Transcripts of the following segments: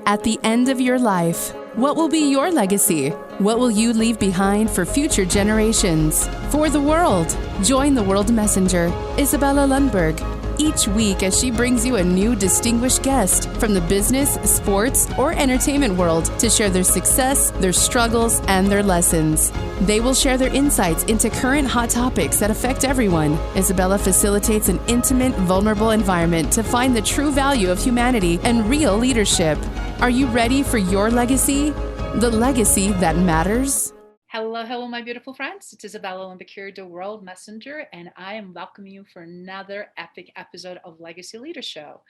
At the end of your life, what will be your legacy? What will you leave behind for future generations? For the world, join the World Messenger, Izabela Lundberg, each week as she brings you a new distinguished guest from the business, sports, or entertainment world to share their success, their struggles, and their lessons. They will share their insights into current hot topics that affect everyone. Izabela facilitates an intimate, vulnerable environment to find the true value of humanity and real leadership. Are you ready for your legacy? The legacy that matters? Hello, my beautiful friends. It's Izabela Lundberg here, the World Messenger, and I am welcoming you for another epic episode of Legacy Leader Show.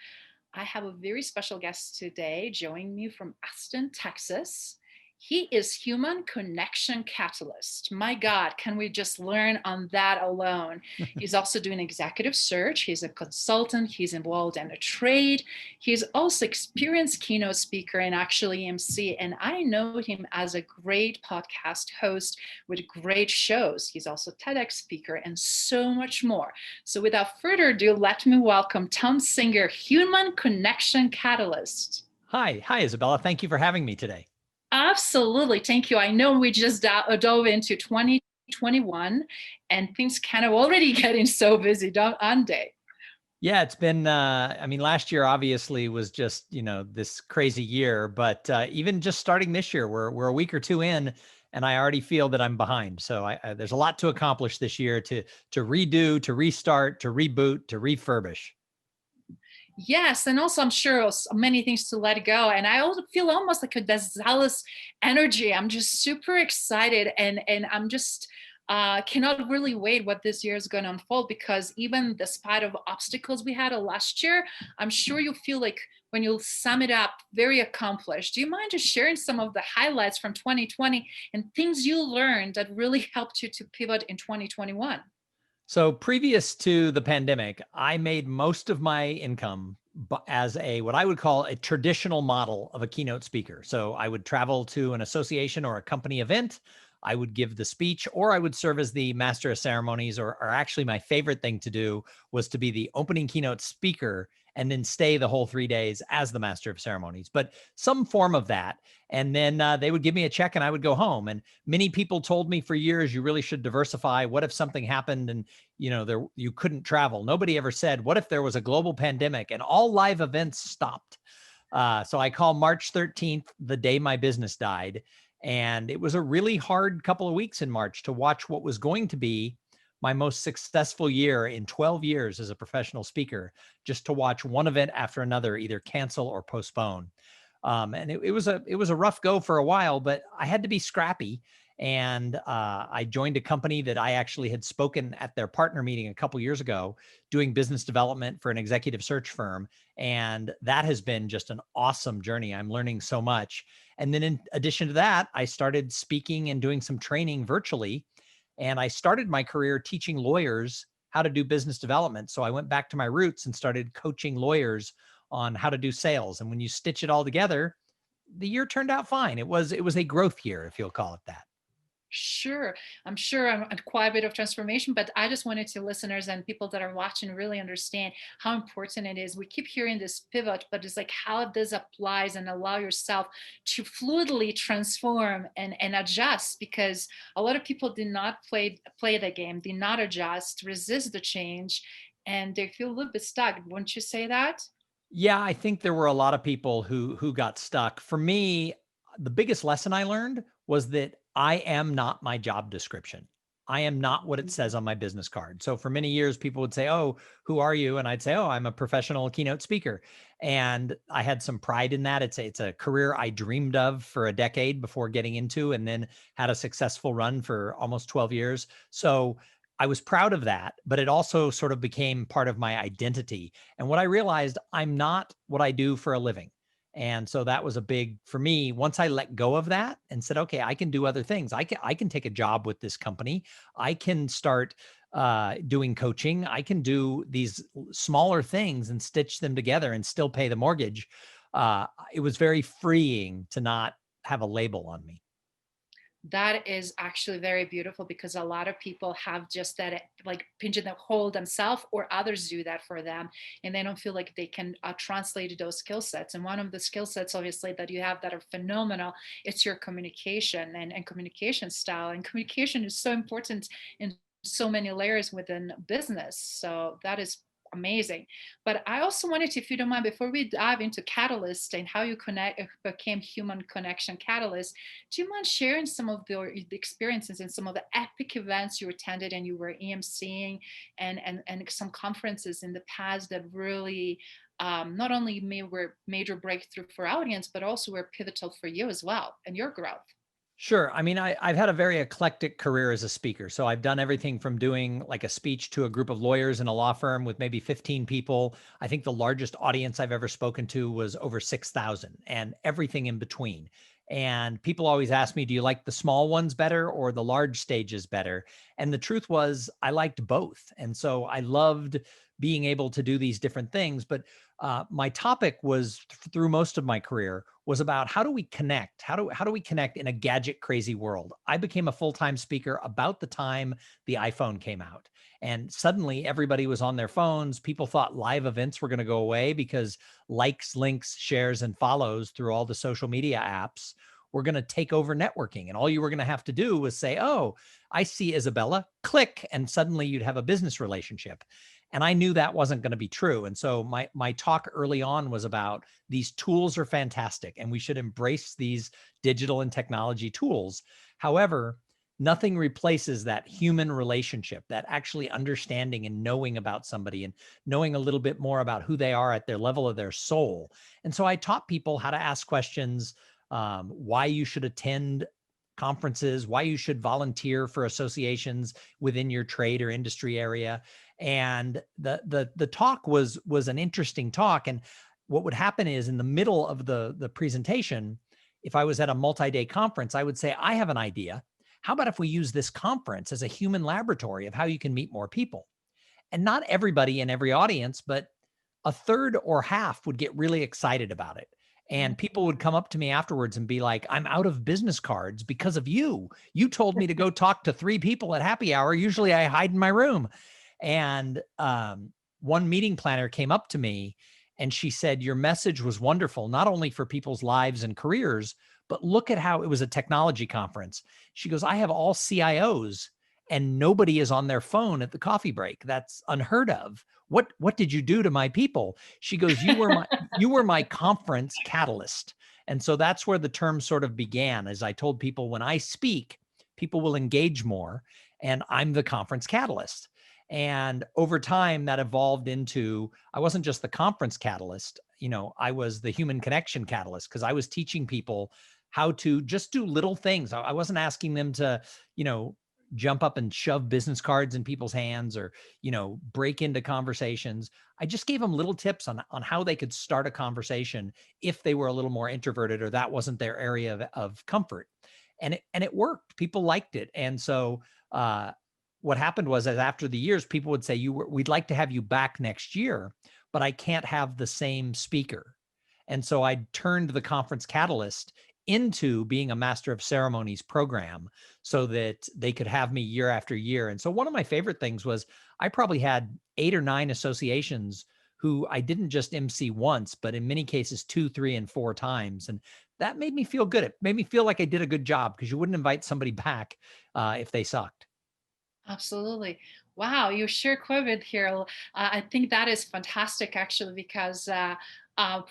I have a very special guest today joining me from Austin, Texas. He is human connection catalyst. My God, can we just learn on that alone? He's also doing executive search. He's a consultant. He's involved in a trade. He's also experienced keynote speaker and actually MC. And I know him as a great podcast host with great shows. He's also TEDx speaker and so much more. So without further ado, let me welcome Thom Singer, human connection catalyst. Hi, Izabela. Thank you for having me today. Absolutely. Thank you. I know we just dove into 2021 and things kind of already getting so busy, aren't they? Yeah, it's been, last year obviously was just, this crazy year, but even just starting this year, we're a week or two in and I already feel that I'm behind. So there's a lot to accomplish this year to redo, to restart, to reboot, to refurbish. Yes, and also I'm sure many things to let go. And I also feel almost like a zealous energy. I'm just super excited and I'm just cannot really wait what this year is going to unfold, because even despite of obstacles we had last year, I'm sure you feel like when you sum it up, very accomplished. Do you mind just sharing some of the highlights from 2020 and things you learned that really helped you to pivot in 2021? So previous to the pandemic, I made most of my income as what I would call a traditional model of a keynote speaker. So I would travel to an association or a company event. I would give the speech, or I would serve as the master of ceremonies, or actually my favorite thing to do was to be the opening keynote speaker and then stay the whole 3 days as the master of ceremonies, but some form of that. And then they would give me a check and I would go home. And many people told me for years, you really should diversify. What if something happened and you couldn't travel? Nobody ever said, what if there was a global pandemic and all live events stopped? So I call March 13th the day my business died. And it was a really hard couple of weeks in March to watch what was going to be my most successful year in 12 years as a professional speaker, just to watch one event after another either cancel or postpone. And it was a rough go for a while, but I had to be scrappy. And I joined a company that I actually had spoken at their partner meeting a couple years ago, doing business development for an executive search firm. And that has been just an awesome journey. I'm learning so much. And then in addition to that, I started speaking and doing some training virtually. And I started my career teaching lawyers how to do business development. So I went back to my roots and started coaching lawyers on how to do sales. And when you stitch it all together, the year turned out fine. It was a growth year, if you'll call it that. Sure. I'm sure I'm quite a bit of transformation, but I just wanted to listeners and people that are watching really understand how important it is. We keep hearing this pivot, but it's like how this applies and allow yourself to fluidly transform and adjust, because a lot of people did not play the game, did not adjust, resist the change, and they feel a little bit stuck. Wouldn't you say that? Yeah, I think there were a lot of people who got stuck. For me, the biggest lesson I learned was that I am not my job description. I am not what it says on my business card. So for many years, people would say, "Oh, who are you?" And I'd say, "Oh, I'm a professional keynote speaker." And I had some pride in that. It's a career I dreamed of for a decade before getting into, and then had a successful run for almost 12 years. So I was proud of that, but it also sort of became part of my identity. And what I realized, I'm not what I do for a living. And so that was a big, for me, once I let go of that and said, okay, I can do other things. I can take a job with this company. I can start doing coaching. I can do these smaller things and stitch them together and still pay the mortgage. It was very freeing to not have a label on me. That is actually very beautiful because a lot of people have just that like pigeonhole themselves or others do that for them, and they don't feel like they can translate those skill sets. And one of the skill sets obviously that you have that are phenomenal, it's your communication and communication style. And communication is so important in so many layers within business. So that is amazing. But I also wanted to, if you don't mind, before we dive into Catalyst and how you connect became human connection catalyst, do you mind sharing some of the experiences and some of the epic events you attended and you were emceeing, and some conferences in the past that really not only were major breakthrough for audience, but also were pivotal for you as well and your growth? Sure. I mean, I've had a very eclectic career as a speaker. So I've done everything from doing like a speech to a group of lawyers in a law firm with maybe 15 people. I think the largest audience I've ever spoken to was over 6,000, and everything in between. And people always ask me, do you like the small ones better or the large stages better? And the truth was, I liked both. And so I loved being able to do these different things. But my topic was through most of my career was about how do we connect? How do we connect in a gadget crazy world? I became a full-time speaker about the time the iPhone came out. And suddenly everybody was on their phones. People thought live events were going to go away because likes, links, shares, and follows through all the social media apps were going to take over networking. And all you were going to have to do was say, oh, I see Izabela, click, and suddenly you'd have a business relationship. And I knew that wasn't going to be true. And so my talk early on was about these tools are fantastic and we should embrace these digital and technology tools. However, nothing replaces that human relationship, that actually understanding and knowing about somebody and knowing a little bit more about who they are at their level of their soul. And so I taught people how to ask questions, why you should attend conferences, why you should volunteer for associations within your trade or industry area. And the talk was an interesting talk. And what would happen is in the middle of the presentation, if I was at a multi-day conference, I would say, I have an idea. How about if we use this conference as a human laboratory of how you can meet more people? And not everybody in every audience, but a third or half would get really excited about it. And people would come up to me afterwards and be like, I'm out of business cards because of you. You told me to go talk to 3 people at happy hour. Usually I hide in my room. And one meeting planner came up to me and she said, your message was wonderful, not only for people's lives and careers, but look at how it was a technology conference. She goes, I have all CIOs and nobody is on their phone at the coffee break. That's unheard of. What did you do to my people? She goes, you were my conference catalyst. And so that's where the term sort of began. As I told people, when I speak, people will engage more, and I'm the conference catalyst. And over time that evolved into, I wasn't just the conference catalyst, I was the human connection catalyst, because I was teaching people how to just do little things. I wasn't asking them to, jump up and shove business cards in people's hands or, break into conversations. I just gave them little tips on how they could start a conversation if they were a little more introverted or that wasn't their area of comfort. And it worked. People liked it. And so what happened was, as after the years, people would say, we'd like to have you back next year, but I can't have the same speaker. And so I turned the conference catalyst into being a master of ceremonies program so that they could have me year after year. And so one of my favorite things was I probably had 8 or 9 associations who I didn't just MC once, but in many cases 2, 3, and 4 times. And that made me feel good. It made me feel like I did a good job, because you wouldn't invite somebody back if they sucked. Absolutely. Wow, you share quite a bit here. I think that is fantastic, actually, because uh,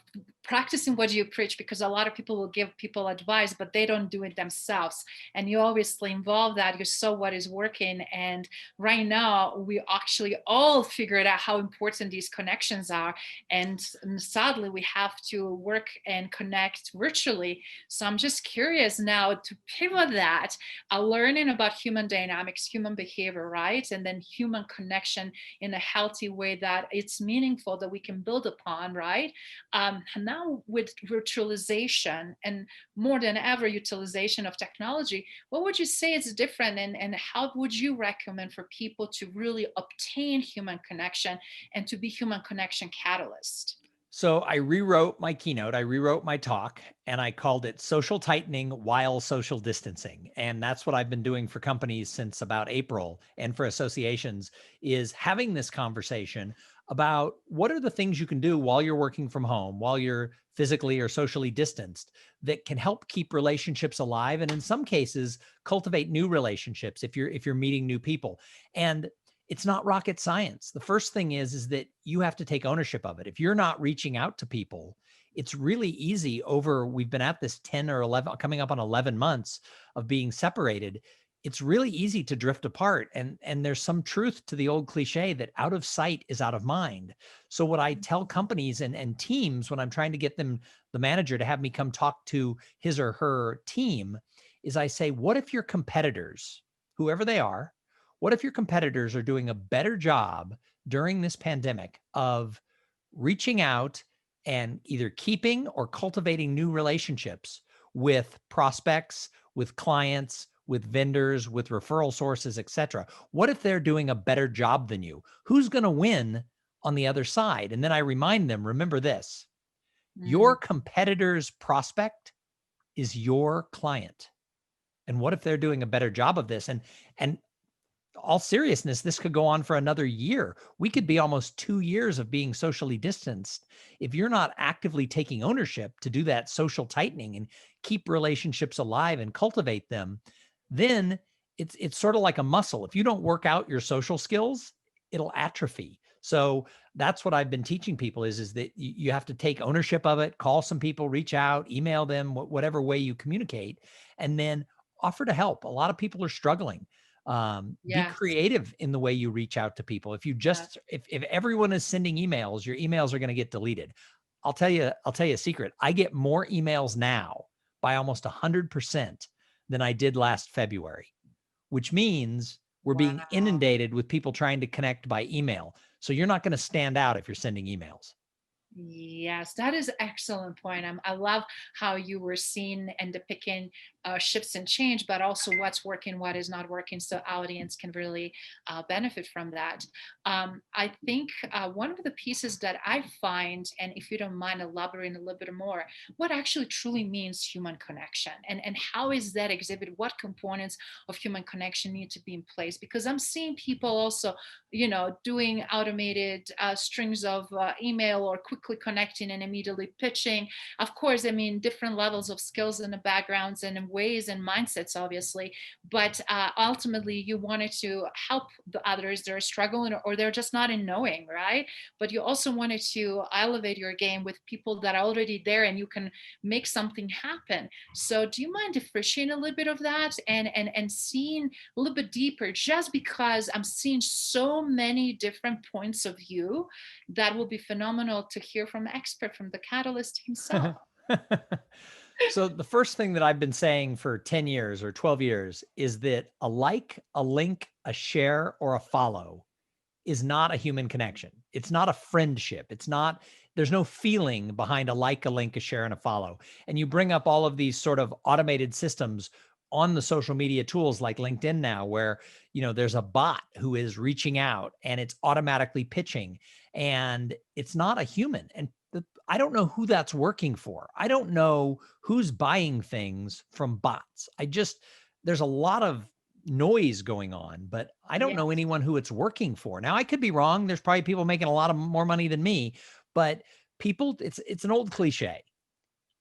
practicing what you preach, because a lot of people will give people advice, but they don't do it themselves. And you obviously involve that. You saw what is working. And right now, we actually all figured out how important these connections are. And sadly, we have to work and connect virtually. So I'm just curious now to pivot that, learning about human dynamics, human behavior, right? And then human connection in a healthy way that it's meaningful, that we can build upon, right? And now with virtualization and more than ever utilization of technology, what would you say is different, and how would you recommend for people to really obtain human connection and to be human connection catalyst? So I rewrote my keynote, I rewrote my talk, and I called it Social Tightening While Social Distancing. And that's what I've been doing for companies since about April, and for associations, is having this conversation about what are the things you can do while you're working from home, while you're physically or socially distanced, that can help keep relationships alive, and in some cases cultivate new relationships if you're meeting new people. And it's not rocket science. The first thing is that you have to take ownership of it. If you're not reaching out to people, it's really easy we've been at this 10 or 11, coming up on 11 months of being separated. It's really easy to drift apart. And there's some truth to the old cliche that out of sight is out of mind. So what I tell companies and teams when I'm trying to get them, the manager, to have me come talk to his or her team, is I say, what if your competitors, whoever they are, what if your competitors are doing a better job during this pandemic of reaching out and either keeping or cultivating new relationships with prospects, with clients, with vendors, with referral sources, et cetera? What if they're doing a better job than you? Who's going to win on the other side? And then I remind them, remember this, your competitor's prospect is your client. And what if they're doing a better job of this? And all seriousness, this could go on for another year. We could be almost 2 years of being socially distanced. If you're not actively taking ownership to do that social tightening and keep relationships alive and cultivate them, then it's sort of like a muscle. If you don't work out your social skills, it'll atrophy. So that's what I've been teaching people is that you have to take ownership of it, call some people, reach out, email them, whatever way you communicate, and then offer to help. A lot of people are struggling. Be Yes. creative in the way you reach out to people. If you just, if everyone is sending emails, your emails are going to get deleted. I'll tell you a secret. I get more emails now by almost 100% than I did last February, which means we're being Wow. inundated with people trying to connect by email. So you're not going to stand out if you're sending emails. Yes, that is an excellent point. I love how you were seeing and depicting shifts and change, but also what's working, what is not working, so audience can really benefit from that. I think one of the pieces that I find, and if you don't mind elaborating a little bit more, what actually truly means human connection, and how is that exhibit? What components of human connection need to be in place? Because I'm seeing people also, doing automated strings of email or quickly connecting and immediately pitching. Of course, I mean, different levels of skills and the backgrounds and in ways and mindsets, obviously, but ultimately you wanted to help the others that are struggling or they're just not in knowing, right? But you also wanted to elevate your game with people that are already there and you can make something happen. So do you mind differentiating a little bit of that and seeing a little bit deeper, just because I'm seeing so many different points of view that will be phenomenal to hear from an expert, from the catalyst himself. So the first thing that I've been saying for 10 years or 12 years is that a like, a link, a share, or a follow is not a human connection. It's not a friendship. There's no feeling behind a like, a link, a share, and a follow. And you bring up all of these sort of automated systems on the social media tools like LinkedIn now, where, there's a bot who is reaching out and it's automatically pitching, and it's not a human. And I don't know who that's working for. I don't know who's buying things from bots. There's a lot of noise going on, but I don't know Yes. anyone who it's working for. Now, I could be wrong. There's probably people making a lot of more money than me, but it's an old cliche,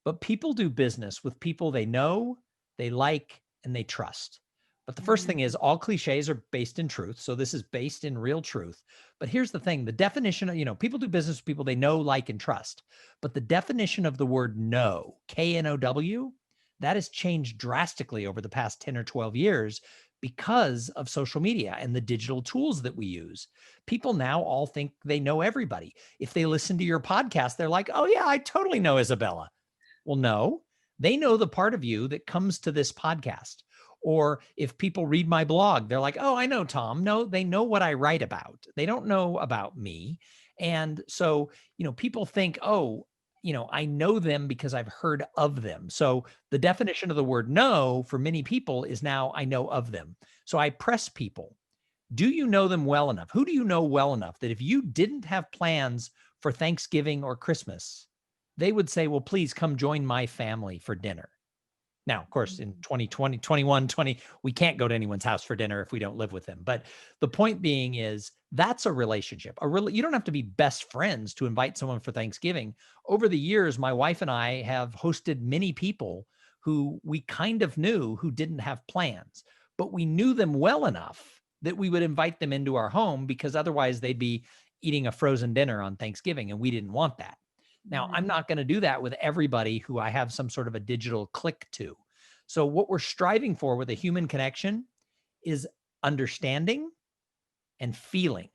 but people do business with people they know, they like, and they trust. But the first thing is all cliches are based in truth. So this is based in real truth. But here's the thing, the definition of, people do business with people they know, like, and trust. But the definition of the word know, K-N-O-W, that has changed drastically over the past 10 or 12 years because of social media and the digital tools that we use. People now all think they know everybody. If they listen to your podcast, they're like, oh yeah, I totally know Izabela. Well, no, they know the part of you that comes to this podcast. Or if people read my blog, they're like, oh, I know Thom. No, they know what I write about. They don't know about me. And so, people think, oh, I know them because I've heard of them. So the definition of the word know for many people is now I know of them. So I press people. Do you know them well enough? Who do you know well enough that if you didn't have plans for Thanksgiving or Christmas, they would say, well, please come join my family for dinner. Now, of course, in 2020, 21, 20, we can't go to anyone's house for dinner if we don't live with them. But the point being is that's a relationship. You don't have to be best friends to invite someone for Thanksgiving. Over the years, my wife and I have hosted many people who we kind of knew who didn't have plans, but we knew them well enough that we would invite them into our home because otherwise they'd be eating a frozen dinner on Thanksgiving, and we didn't want that. Now, I'm not going to do that with everybody who I have some sort of a digital click to. So what we're striving for with a human connection is understanding and feeling.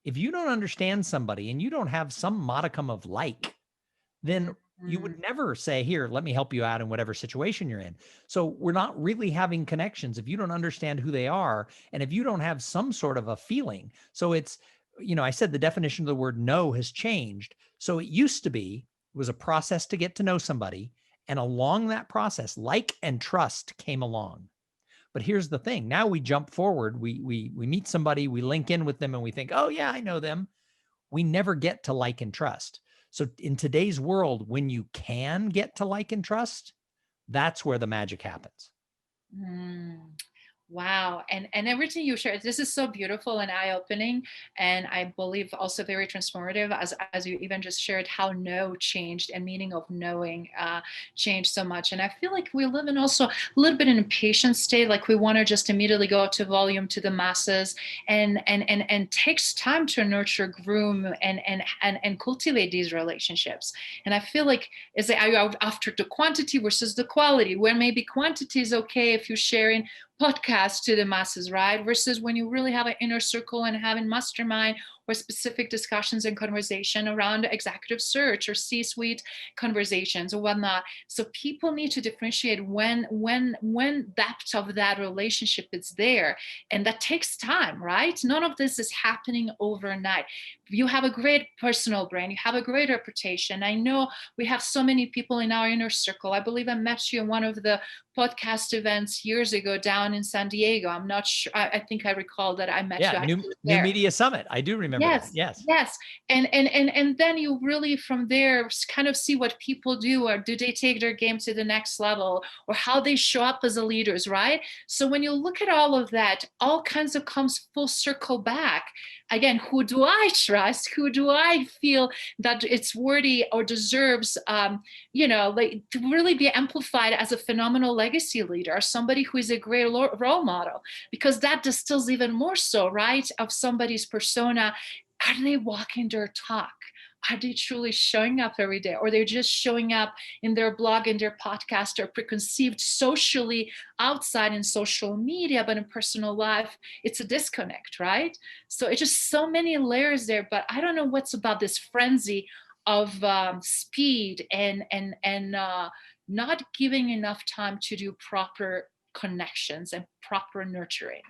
If you don't understand somebody and you don't have some modicum of like, then you would never say, here, let me help you out in whatever situation you're in. So we're not really having connections if you don't understand who they are and if you don't have some sort of a feeling. So it's, I said the definition of the word know has changed. So it used to be, it was a process to get to know somebody. And along that process, like and trust came along. But here's the thing. Now we jump forward. We meet somebody, we link in with them and we think, oh yeah, I know them. We never get to like and trust. So in today's world, when you can get to like and trust, that's where the magic happens. Wow. And everything you shared, this is so beautiful and eye-opening. And I believe also very transformative as you even just shared how know changed and meaning of knowing changed so much. And I feel like we live in also a little bit in a patient state, like we want to just immediately go to volume to the masses and takes time to nurture, groom and cultivate these relationships. And I feel like is after the quantity versus the quality, where maybe quantity is okay if you're sharing podcast to the masses, right? Versus when you really have an inner circle and having mastermind or specific discussions and conversation around executive search or C-suite conversations or whatnot. So people need to differentiate when depth of that relationship is there. And that takes time, right? None of this is happening overnight. You have a great personal brand, you have a great reputation. I know we have so many people in our inner circle. I believe I met you in one of the podcast events years ago down in San Diego. I'm not sure. I think I recall that I met you. New Media Summit. I do remember that. Yes. Yes. And then you really from there kind of see what people do, or do they take their game to the next level, or how they show up as a leaders, right? So when you look at all of that, all kinds of comes full circle back. Again, who do I trust? Who do I feel that it's worthy or deserves, like to really be amplified as a phenomenal legacy leader, or somebody who is a great role model? Because that distills even more so, right, of somebody's persona. Are they walking their talk? Are they truly showing up every day? Or they're just showing up in their blog and their podcast, or preconceived socially outside in social media, but in personal life, it's a disconnect, right? So it's just so many layers there, but I don't know what's about this frenzy of speed and not giving enough time to do proper connections and proper nurturing.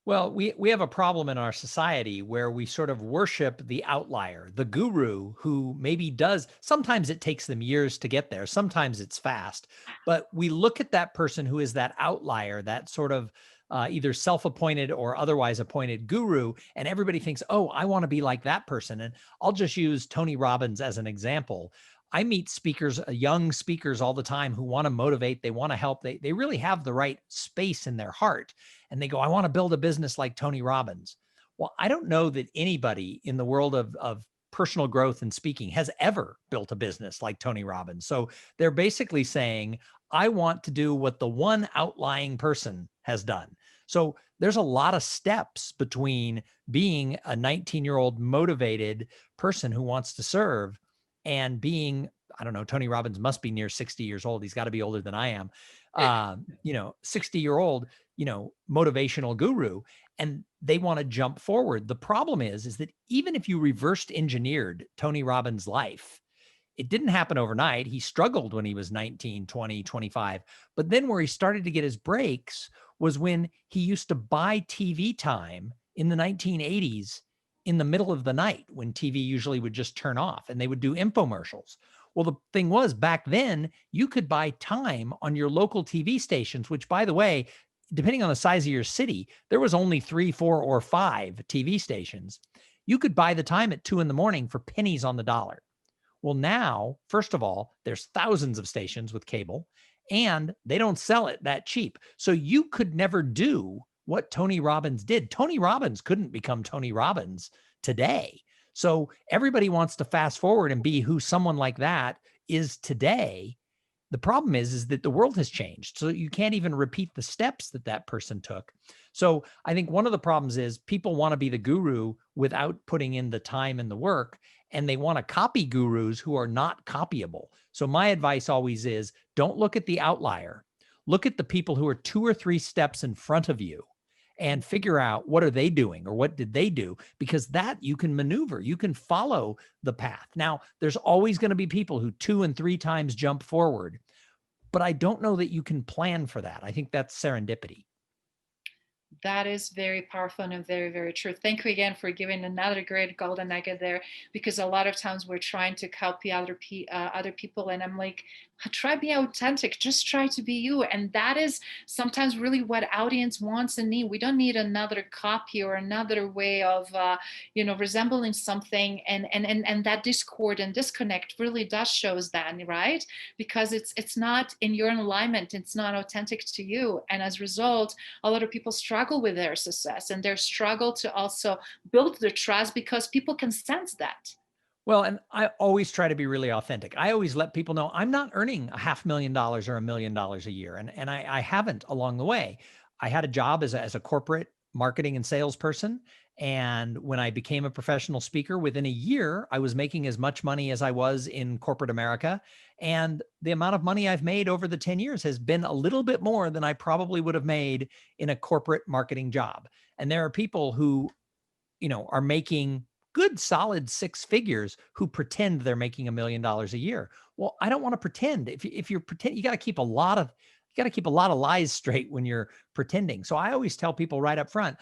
Well, we have a problem in our society where we sort of worship the outlier, the guru who maybe does, sometimes it takes them years to get there, sometimes it's fast, but we look at that person who is that outlier, that sort of either self-appointed or otherwise appointed guru, and everybody thinks, oh, I want to be like that person. And I'll just use Tony Robbins as an example. I meet speakers, young speakers all the time who want to motivate, they want to help, they really have the right space in their heart. And they go, I want to build a business like Tony Robbins. Well, I don't know that anybody in the world of personal growth and speaking has ever built a business like Tony Robbins. So they're basically saying, I want to do what the one outlying person has done. So there's a lot of steps between being a 19-year-old motivated person who wants to serve and being, I don't know, Tony Robbins must be near 60 years old. He's got to be older than I am. 60-year-old, motivational guru, and they want to jump forward. The problem is that even if you reversed engineered Tony Robbins' life, it didn't happen overnight. He struggled when he was 19, 20, 25. But then where he started to get his breaks was when he used to buy TV time in the 1980s in the middle of the night when TV usually would just turn off and they would do infomercials. Well, the thing was back then you could buy time on your local TV stations, which by the way, depending on the size of your city, there was only 3, 4, or 5 TV stations. You could buy the time at 2 a.m. for pennies on the dollar. Well, now, first of all, there's thousands of stations with cable, and they don't sell it that cheap. So you could never do what Tony Robbins did. Tony Robbins couldn't become Tony Robbins today. So everybody wants to fast forward and be who someone like that is today. The problem is that the world has changed. So you can't even repeat the steps that that person took. So I think one of the problems is people want to be the guru without putting in the time and the work, and they want to copy gurus who are not copyable. So my advice always is, don't look at the outlier. Look at the people who are 2 or 3 steps in front of you and figure out what are they doing or what did they do, because that you can maneuver, you can follow the path. Now, there's always going to be people who 2 and 3 times jump forward, but I don't know that you can plan for that. I think that's serendipity. That is very powerful and very, very true. Thank you again for giving another great golden nugget there, because a lot of times we're trying to copy other people, and I'm like, try be authentic, just try to be you. And that is sometimes really what audience wants and need. We don't need another copy or another way of resembling something, and that discord and disconnect really does shows that, right? Because it's not in your alignment, it's not authentic to you, and as a result, a lot of people struggle with their success, and their struggle to also build their trust, because people can sense that. Well, and I always try to be really authentic. I always let people know I'm not earning $500,000 or $1 million a year. And I haven't along the way. I had a job as a corporate marketing and salesperson. And when I became a professional speaker, within a year, I was making as much money as I was in corporate America. And the amount of money I've made over the 10 years has been a little bit more than I probably would have made in a corporate marketing job. And there are people who, are making good solid 6 figures who pretend they're making $1 million a year. Well, I don't want to pretend. If you're pretend, you got to keep a lot of lies straight when you're pretending. So I always tell people right up front,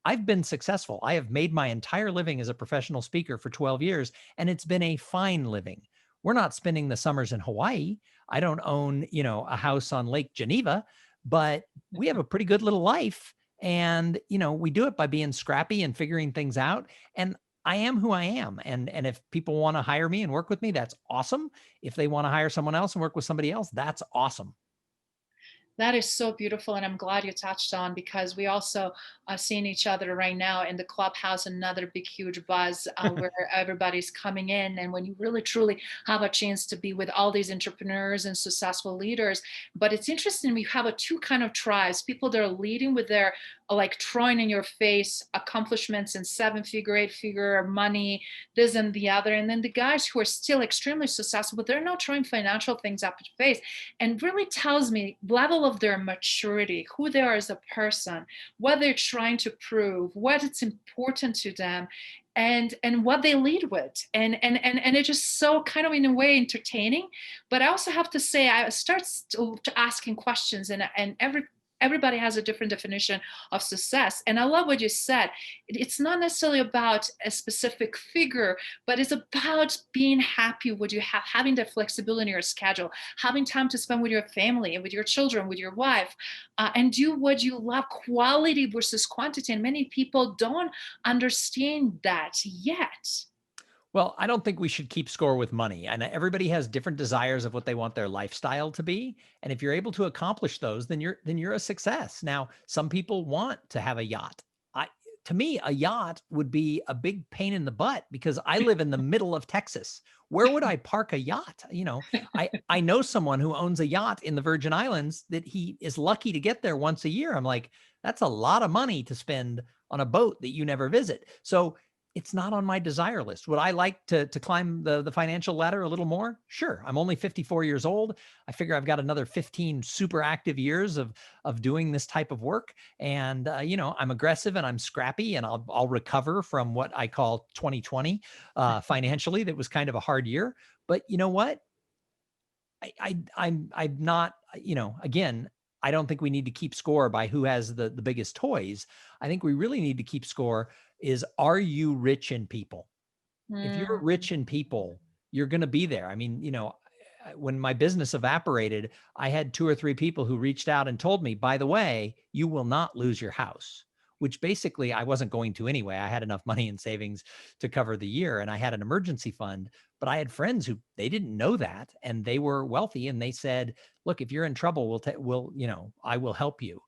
I've been successful. I have made my entire living as a professional speaker for 12 years, and it's been a fine living. We're not spending the summers in Hawaii. I don't own, a house on Lake Geneva, but we have a pretty good little life. And, we do it by being scrappy and figuring things out. And I am who I am. And if people want to hire me and work with me, that's awesome. If they want to hire someone else and work with somebody else, that's awesome. That is so beautiful, and I'm glad you touched on, because we also are seeing each other right now in the clubhouse, another big huge buzz where everybody's coming in. And when you really truly have a chance to be with all these entrepreneurs and successful leaders, but it's interesting, we have a 2 kind of tribes: people that are leading with their like throwing in your face accomplishments and 7-figure, 8-figure money, this and the other, and then the guys who are still extremely successful, but they're not throwing financial things up in face, and really tells me level of their maturity, who they are as a person, what they're trying to prove, what it's important to them, and what they lead with, and it's just so kind of in a way entertaining. But I also have to say, I start to asking questions, and everybody has a different definition of success. And I love what you said. It's not necessarily about a specific figure, but it's about being happy with what you have, having that flexibility in your schedule, having time to spend with your family and with your children, with your wife, and do what you love, quality versus quantity. And many people don't understand that yet. Well, I don't think we should keep score with money. And everybody has different desires of what they want their lifestyle to be. And if you're able to accomplish those, then you're a success. Now, some people want to have a yacht. To me, a yacht would be a big pain in the butt, because I live in the middle of Texas. Where would I park a yacht? I know someone who owns a yacht in the Virgin Islands that he is lucky to get there once a year. I'm like, that's a lot of money to spend on a boat that you never visit. So it's not on my desire list. Would I like to climb the financial ladder a little more? Sure. I'm only 54 years old. I figure I've got another 15 super active years of doing this type of work. And, I'm aggressive and I'm scrappy, and I'll recover from what I call 2020 financially. That was kind of a hard year. But you know what? I'm not, again, I don't think we need to keep score by who has the biggest toys. I think we really need to keep score is, are you rich in people? If you're rich in people, you're going to be there. I mean, when my business evaporated, I had 2 or 3 people who reached out and told me, by the way, you will not lose your house. which basically I wasn't going to anyway. I had enough money in savings to cover the year, and I had an emergency fund, but I had friends who they didn't know that, and they were wealthy, and they said, look, if you're in trouble, I will help you.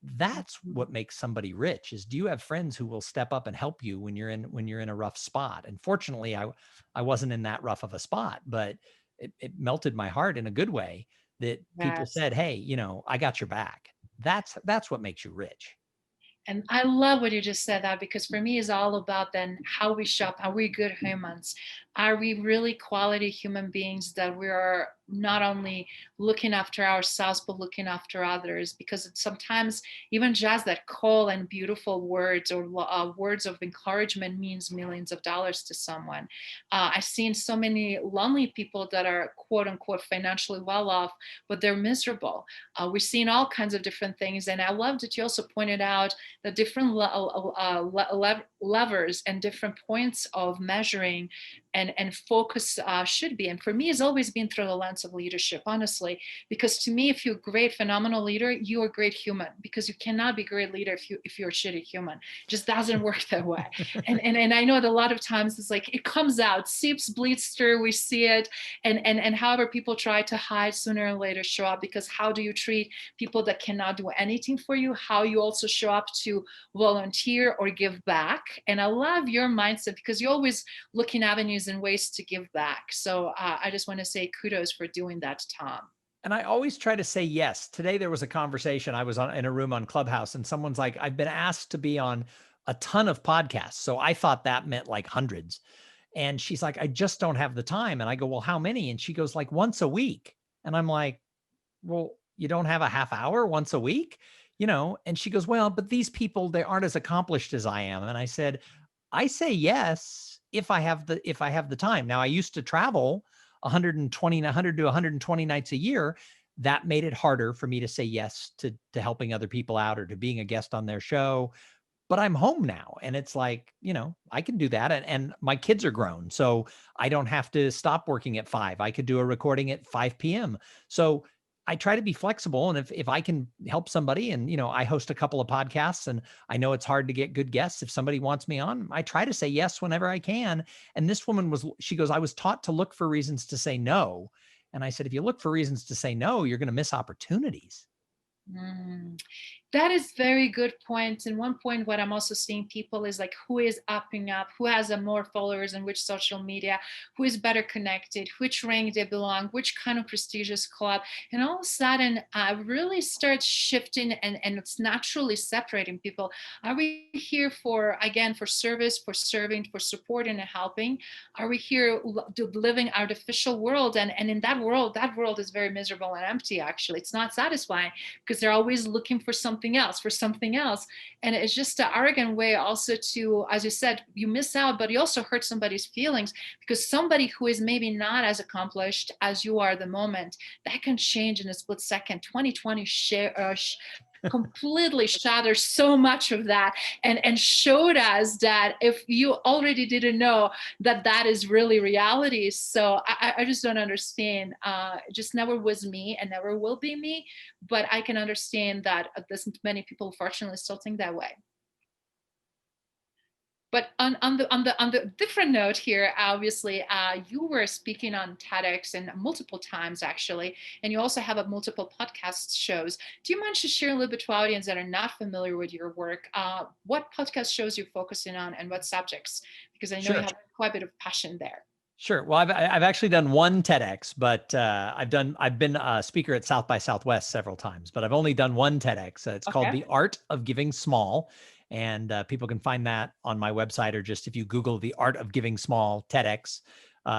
That's what makes somebody rich. Is do you have friends who will step up and help you when you're in a rough spot? And fortunately, I wasn't in that rough of a spot, but it melted my heart in a good way that people Yes. said, hey, I got your back. That's what makes you rich. And I love what you just said that, because for me it's all about then how we shop. Are we good humans? Are we really quality human beings that we are not only looking after ourselves but looking after others? Because it's sometimes even just that call and beautiful words or words of encouragement means millions of dollars to someone. I've seen so many lonely people that are quote unquote financially well off, but they're miserable. We're seeing all kinds of different things, and I love that you also pointed out the different levers and different points of measuring and focus should be. And for me, it's always been through the lens of leadership, honestly, because to me, if you're a great, phenomenal leader, you're a great human, because you cannot be a great leader if you're a shitty human. It just doesn't work that way. And I know that a lot of times it's like, it comes out, seeps, bleeds through, we see it. And however people try to hide, sooner or later show up, because how do you treat people that cannot do anything for you? How you also show up to volunteer or give back. And I love your mindset, because you're always looking avenues and ways to give back. So I just want to say kudos for doing that, Thom. And I always try to say yes. Today there was a conversation. I was in a room on Clubhouse, and someone's like, I've been asked to be on a ton of podcasts. So I thought that meant like hundreds. And she's like, I just don't have the time. And I go, well, how many? And she goes, like once a week. And I'm like, well, you don't have a half hour once a week, And she goes, well, but these people, they aren't as accomplished as I am. And I said, I say yes if I have the time. Now, I used to travel 100 to 120 nights a year. That made it harder for me to say yes to helping other people out or to being a guest on their show. But I'm home now, and it's like, I can do that. And my kids are grown, so I don't have to stop working at 5. I could do a recording at 5 p.m. So I try to be flexible. And if I can help somebody, and, I host a couple of podcasts, and I know it's hard to get good guests. If somebody wants me on, I try to say yes whenever I can. And this woman she goes, I was taught to look for reasons to say no. And I said, if you look for reasons to say no, you're going to miss opportunities. Mm. That is very good point. And one point, what I'm also seeing people is like, who is upping up, who has a more followers in which social media, who is better connected, which rank they belong, which kind of prestigious club. And all of a sudden, really starts shifting, and it's naturally separating people. Are we here for, again, for service, for serving, for supporting and helping? Are we here living artificial world? And in that world is very miserable and empty, actually. It's not satisfying, because they're always looking for something else. And it's just an arrogant way also to, as you said, you miss out, but you also hurt somebody's feelings, because somebody who is maybe not as accomplished as you are at the moment, that can change in a split second. 2020 completely shattered so much of that, and showed us that if you already didn't know, that is really reality. So I just don't understand. It just never was me and never will be me, but I can understand that there's many people fortunately still think that way. But on the different note here, obviously, you were speaking on TEDx and multiple times, actually, and you also have a multiple podcast shows. Do you mind to share a little bit to audience that are not familiar with your work? What podcast shows you're focusing on, and what subjects? Because I know you have quite a bit of passion there. Sure. Well, I've actually done one TEDx, but I've been a speaker at South by Southwest several times, but I've only done one TEDx. It's called The Art of Giving Small. And people can find that on my website, or just if you Google The Art of Giving Small TEDx,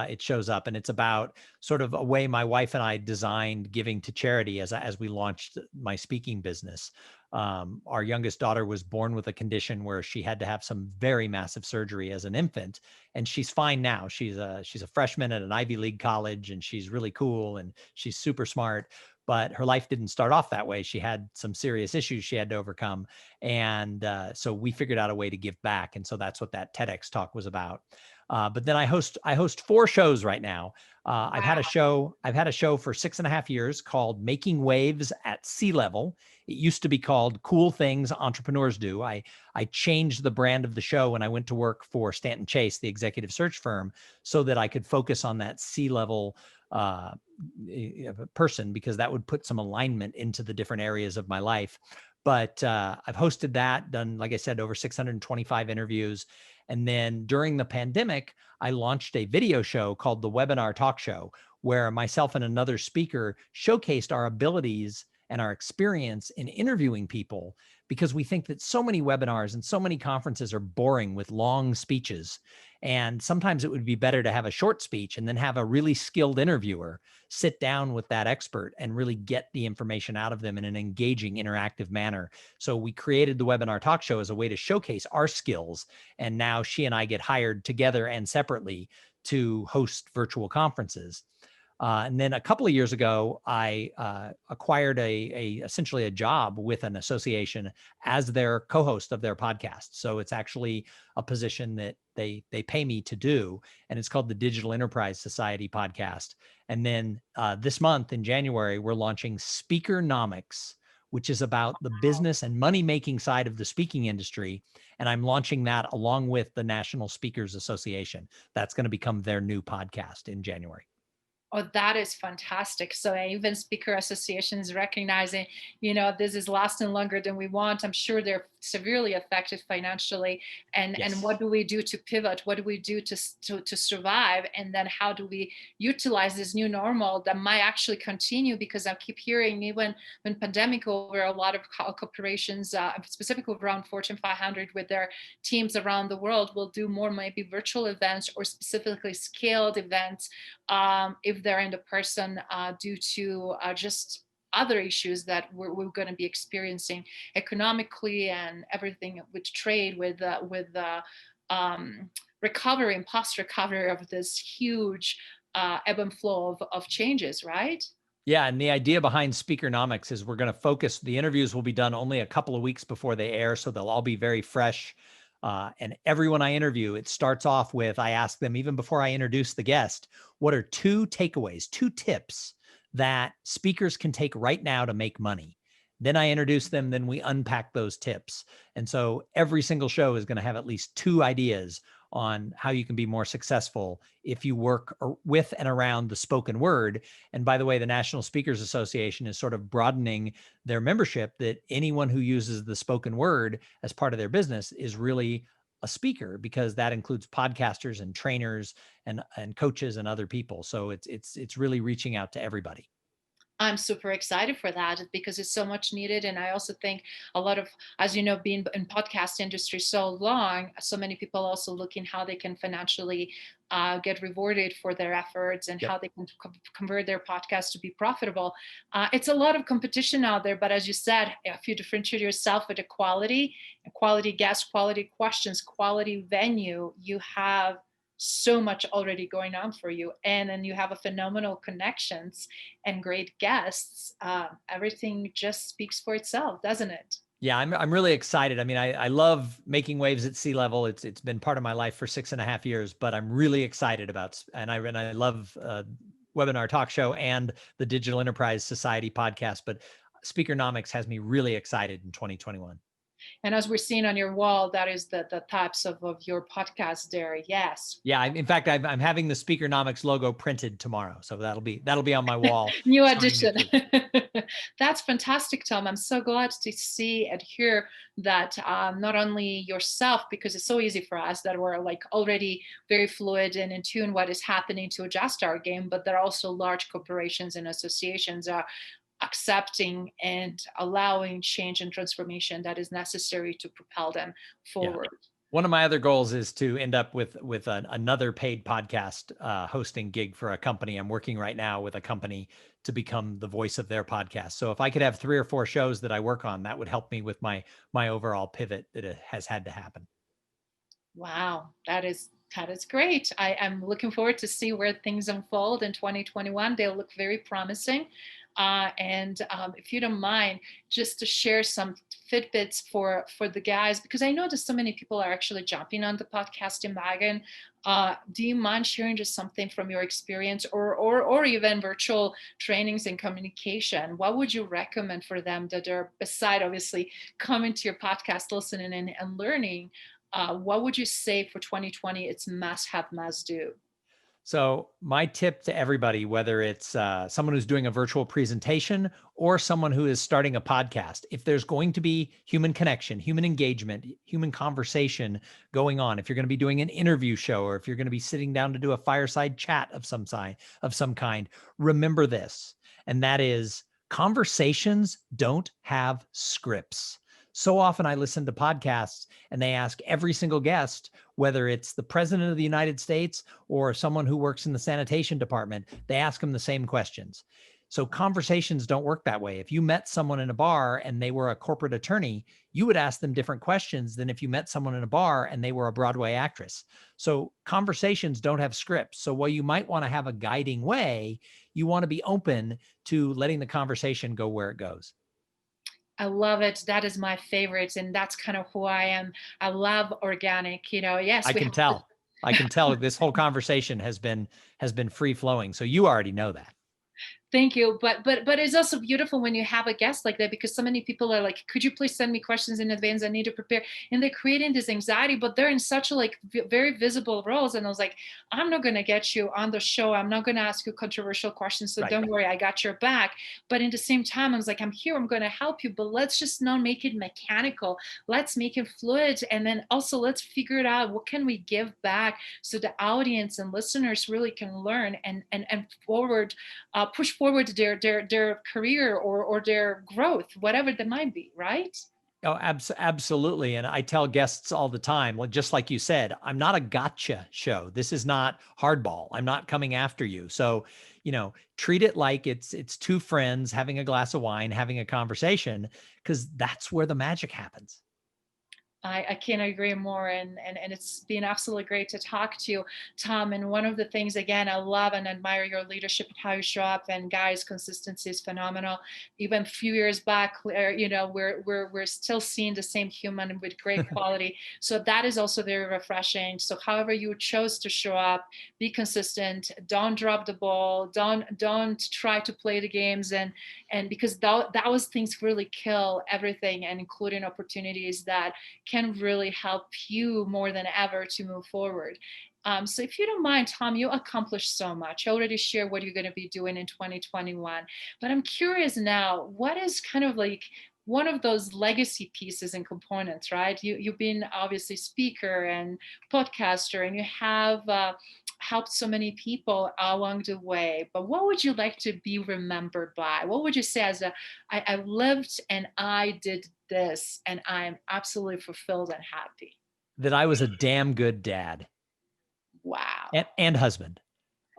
it shows up. And it's about sort of a way my wife and I designed giving to charity as we launched my speaking business. Our youngest daughter was born with a condition where she had to have some very massive surgery as an infant, and she's fine now. She's a freshman at an Ivy League college, and she's really cool, and she's super smart. But her life didn't start off that way. She had some serious issues she had to overcome. And so we figured out a way to give back. And so that's what that TEDx talk was about. But then I host 4 shows right now. I've had a show. I've had a show for 6.5 years called Making Waves at Sea Level. It used to be called Cool Things Entrepreneurs Do. I changed the brand of the show when I went to work for Stanton Chase, the executive search firm, so that I could focus on that C-level person, because that would put some alignment into the different areas of my life. But I've hosted that, done, like I said, over 625 interviews. And then during the pandemic, I launched a video show called the Webinar Talk Show, where myself and another speaker showcased our abilities and our experience in interviewing people, because we think that so many webinars and so many conferences are boring with long speeches. And sometimes it would be better to have a short speech and then have a really skilled interviewer sit down with that expert and really get the information out of them in an engaging, interactive manner. So we created the Webinar Talk Show as a way to showcase our skills. And now she and I get hired together and separately to host virtual conferences. And then a couple of years ago, I acquired essentially a job with an association as their co-host of their podcast. So it's actually a position that they pay me to do, and it's called the Digital Enterprise Society podcast. And then this month in January, we're launching Speakernomics, which is about the business and money-making side of the speaking industry. And I'm launching that along with the National Speakers Association. That's going to become their new podcast in January. Oh, that is fantastic. So even speaker associations recognizing, this is lasting longer than we want. I'm sure they're severely affected financially. And Yes. what do we do to pivot? What do we do to survive? And then how do we utilize this new normal that might actually continue? Because I keep hearing, even when pandemic over, a lot of corporations, specifically around Fortune 500 with their teams around the world, will do more maybe virtual events or specifically scaled events if they're in the person due to just other issues that we're going to be experiencing economically and everything with trade, with recovery and post recovery of this huge ebb and flow of changes, right? Yeah, and the idea behind Speakernomics is we're going to focus. The interviews will be done only a couple of weeks before they air, so they'll all be very fresh. And everyone I interview, it starts off with, I ask them, even before I introduce the guest, what are 2 takeaways, 2 tips that speakers can take right now to make money? Then I introduce them, then we unpack those tips. And so every single show is going to have at least 2 ideas on how you can be more successful if you work with and around the spoken word. And by the way, the National Speakers Association is sort of broadening their membership, that anyone who uses the spoken word as part of their business is really a speaker, because that includes podcasters and trainers and coaches and other people. So it's really reaching out to everybody. I'm super excited for that because it's so much needed. And I also think a lot of, as you know, being in podcast industry so long, so many people also looking how they can financially get rewarded for their efforts and how they can convert their podcast to be profitable. It's a lot of competition out there, but as you said, if you differentiate yourself with the quality guests, quality questions, quality venue, you have so much already going on for you, and then you have a phenomenal connections and great guests. Everything just speaks for itself, doesn't it? Yeah, I'm really excited. I mean, I love Making Waves at Sea Level. It's been part of my life for 6.5 years, but I'm really excited about, and I love Webinar Talk Show and the Digital Enterprise Society podcast. But Speakernomics has me really excited in 2021. And as we're seeing on your wall, that is the types of your podcast there. Yes. Yeah. In fact, I'm having the Speakernomics logo printed tomorrow, so that'll be on my wall. New addition. That's fantastic, Tom. I'm so glad to see and hear that not only yourself, because it's so easy for us that we're like already very fluid and in tune what is happening to adjust our game, but there are also large corporations and associations are accepting and allowing change and transformation that is necessary to propel them forward. Yeah. One of my other goals is to end up with another paid podcast hosting gig for a company. I'm working right now with a company to become the voice of their podcast. So if I could have 3 or 4 shows that I work on, that would help me with my overall pivot that has had to happen. Wow, that is great. I'm looking forward to see where things unfold in 2021. They'll look very promising. And if you don't mind, just to share some Fitbits for the guys, because I know that so many people are actually jumping on the podcasting wagon. Do you mind sharing just something from your experience, or even virtual trainings and communication? What would you recommend for them that are, beside obviously coming to your podcast, listening and learning? What would you say for 2020? It's must have, must do. So my tip to everybody, whether it's someone who's doing a virtual presentation or someone who is starting a podcast, if there's going to be human connection, human engagement, human conversation going on, if you're going to be doing an interview show, or if you're going to be sitting down to do a fireside chat of some kind, remember this, and that is conversations don't have scripts. So often I listen to podcasts and they ask every single guest, whether it's the president of the United States or someone who works in the sanitation department, they ask them the same questions. So conversations don't work that way. If you met someone in a bar and they were a corporate attorney, you would ask them different questions than if you met someone in a bar and they were a Broadway actress. So conversations don't have scripts. So while you might want to have a guiding way, you want to be open to letting the conversation go where it goes. I love it. That is my favorite. And that's kind of who I am. I love organic, yes. I can tell. I can tell this whole conversation has been free flowing. So you already know that. Thank you. But it's also beautiful when you have a guest like that, because so many people are like, could you please send me questions in advance? I need to prepare. And they're creating this anxiety, but they're in such a very visible roles. And I was like, I'm not going to get you on the show. I'm not going to ask you controversial questions. So don't worry, I got your back. But in the same time, I was like, I'm here, I'm going to help you, but let's just not make it mechanical. Let's make it fluid. And then also let's figure it out. What can we give back so the audience and listeners really can learn and push forward their career or their growth, whatever that might be, right? Oh, absolutely. And I tell guests all the time, well, just like you said, I'm not a gotcha show. This is not hardball. I'm not coming after you. So, treat it like it's two friends having a glass of wine, having a conversation, because that's where the magic happens. I can't agree more. And it's been absolutely great to talk to you, Thom. And one of the things, again, I love and admire your leadership and how you show up. And guys, consistency is phenomenal. Even a few years back, we're still seeing the same human with great quality. So that is also very refreshing. So however you chose to show up, be consistent, don't drop the ball, don't try to play the games. And because those things really kill everything, and including opportunities that can really help you more than ever to move forward. So if you don't mind, Thom, you accomplished so much. I already shared what you're going to be doing in 2021. But I'm curious now, what is kind of like one of those legacy pieces and components, right? You've been obviously speaker and podcaster, and you have helped so many people along the way. But what would you like to be remembered by? What would you say as I lived and I did this and I'm absolutely fulfilled and happy? That I was a damn good dad. Wow. And husband.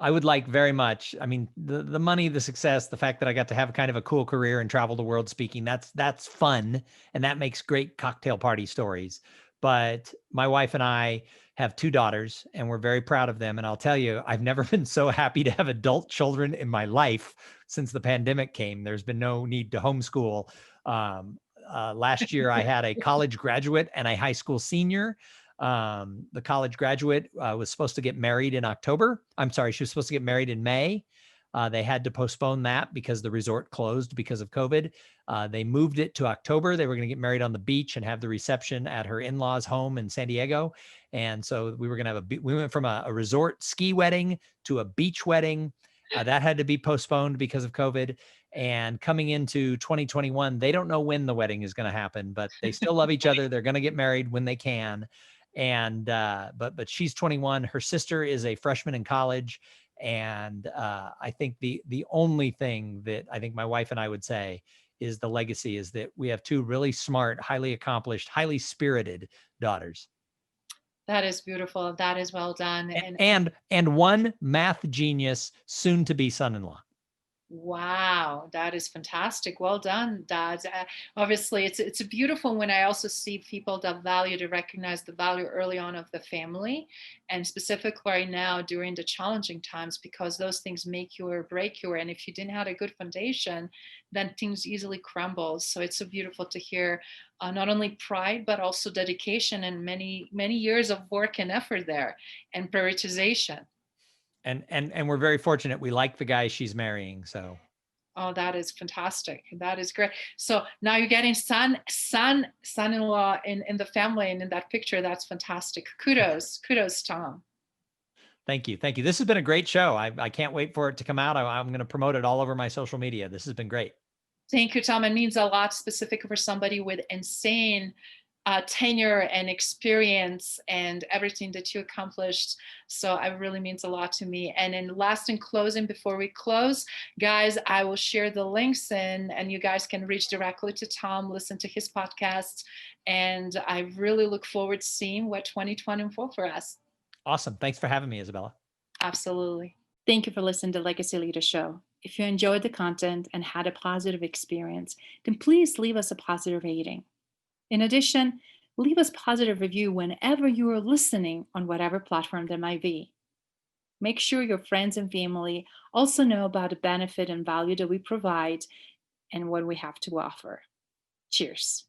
I would like very much, I mean, the money, the success, the fact that I got to have kind of a cool career and travel the world speaking, that's fun. And that makes great cocktail party stories. But my wife and I have 2 daughters and we're very proud of them. And I'll tell you, I've never been so happy to have adult children in my life since the pandemic came. There's been no need to homeschool. Last year, I had a college graduate and a high school senior. The college graduate was supposed to get married in October. I'm sorry, she was supposed to get married in May. They had to postpone that because the resort closed because of COVID. They moved it to October. They were going to get married on the beach and have the reception at her in-laws' home in San Diego. And so we were going to have we went from a resort ski wedding to a beach wedding. That had to be postponed because of COVID. And coming into 2021, they don't know when the wedding is going to happen, but they still love each other. They're going to get married when they can. And but she's 21. Her sister is a freshman in college. And I think the only thing that I think my wife and I would say is the legacy is that we have 2 really smart, highly accomplished, highly spirited daughters. That is beautiful. That is well done. And one math genius, soon to be son-in-law. Wow, that is fantastic. Well done, Dad. Obviously, it's beautiful when I also see people that value to recognize the value early on of the family, and specifically right now during the challenging times, because those things make you or break you. And if you didn't have a good foundation, then things easily crumble. So it's so beautiful to hear not only pride but also dedication and many years of work and effort there and prioritization. And we're very fortunate. We like the guy she's marrying. So Oh, that is fantastic. That is great. So now you're getting son-in-law in the family and in that picture. That's fantastic. Kudos, Tom. thank you. Thank you. This has been a great show. I can't wait for it to come out. I'm going to promote it all over my social media. This has been great. Thank you, Tom. It means a lot, specifically for somebody with insane tenure and experience and everything that you accomplished. So it really means a lot to me. And in closing, before we close, guys, I will share the links and you guys can reach directly to Tom, listen to his podcast. And I really look forward to seeing what 2024 for us. Awesome. Thanks for having me, Izabela. Absolutely. Thank you for listening to Legacy Leader Show. If you enjoyed the content and had a positive experience, then please leave us a positive rating. In addition, leave us a positive review whenever you are listening on whatever platform there might be. Make sure your friends and family also know about the benefit and value that we provide and what we have to offer. Cheers.